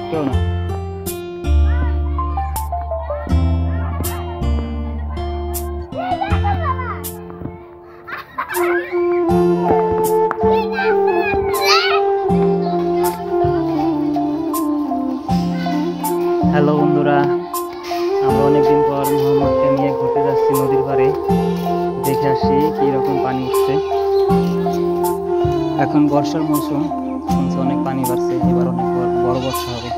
কেউ না। হ্যালো বন্ধুরা, আমরা অনেকদিন পর মোহাম্মদকে নিয়ে ঘুরতে যাচ্ছি নদীর পাড়ে। দেখে আসি কীরকম পানি উঠছে। এখন বর্ষার মৌসুম, শুনছি অনেক পানি বাড়ছে, এবার অনেক বড় বর্ষা হবে।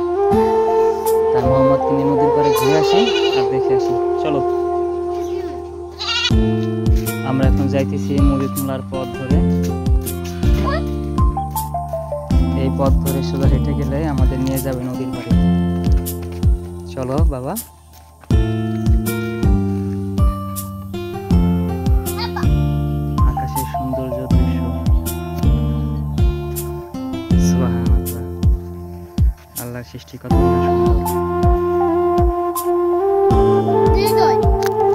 তাই মোহাম্মদকে নিয়ে নদীর পাড়ে ঘুরে আসি আর দেখে আসি। চলো, আমরা এখন যাইতেছি মুদিতমোলার পথ ধরে। এই পথ ধরে সোজা হেঁটে গেলে আমাদের নিয়ে যাবে নদীর পাড়ে। চলো বাবা। আকাশের সৌন্দর্য দৃশ্য, সুবহানাল্লাহ, আল্লাহর সৃষ্টি কত সুন্দর।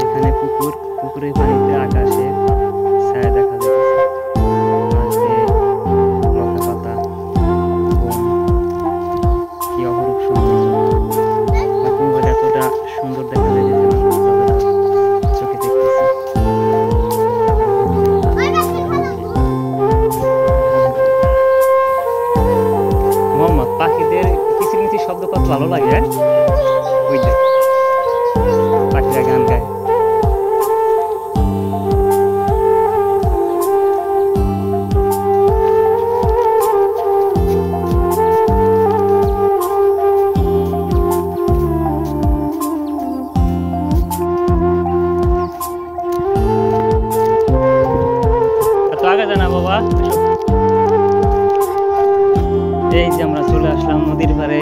এখানে পুকুর, পুকুরের পানিতে আকাশে ছায়া দেখা যাচ্ছে। লতা পাতা, বন, কি অপরূপ সৌন্দর্য। এতটা সুন্দর দেখা যায় চোখে দেখতেছি। মোহাম্মদ, পাখিদের কিচিরমিচির শব্দ কত ভালো লাগে। ওই যে পাখিরা গান গায়। আগে জানা বাবা। এই যে আমরা চলে আসলাম নদীর পাড়ে।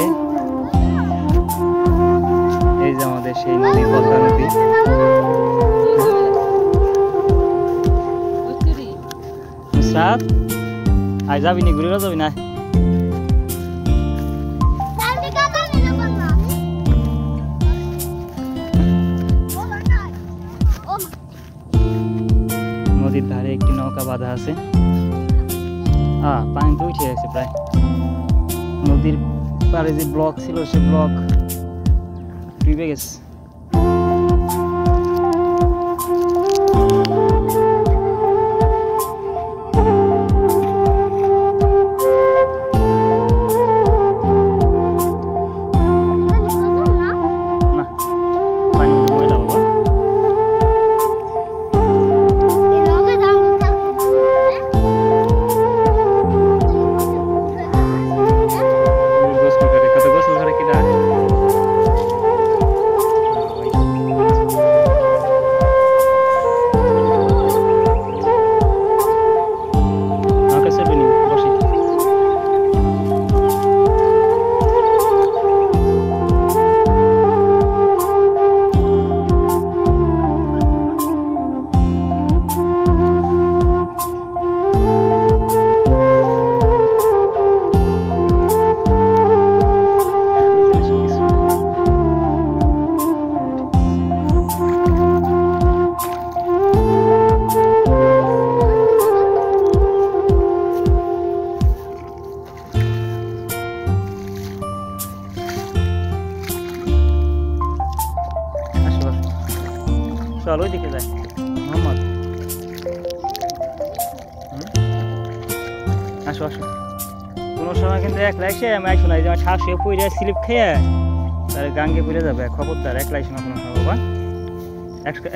এই যে আমাদের সেই নদী, পদ্মা নদী। নুসরাত, আজ যাবি নি, ঘুরে যাবি না? নদীর ধারে একটি নৌকা বাঁধা আছে। পানি তো উঠে গেছে প্রায়। নদীর পাড়ে যে ব্লক ছিল, সে ব্লক ডুবে গেছে। চল ওই দিকে যাই মোহাম্মদ। আসো আসো। কোনো সময় কিন্তু একলা এসে আমি আইসো না, এই যে আমার শ্বাস হয়ে পড়ে স্লিপ খেয়ে তার গাঙ্গে পড়ে যাবে। খবরদার একলা আইসো না কোনো সময় বাবা,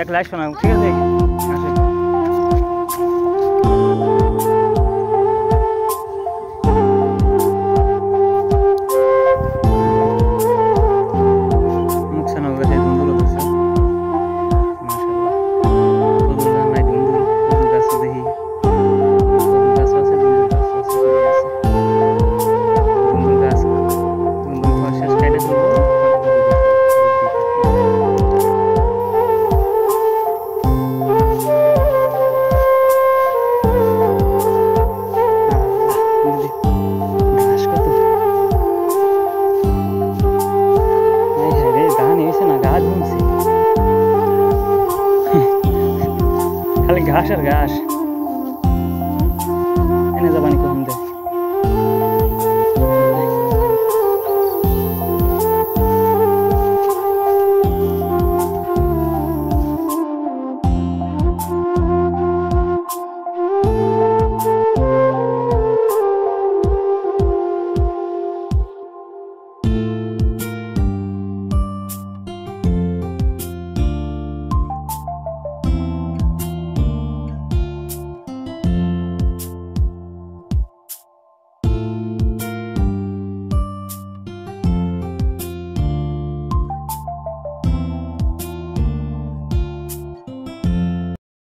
একলা আইসো না, ঠিক আছে? আসো। খালি ঘাস আর ঘাস।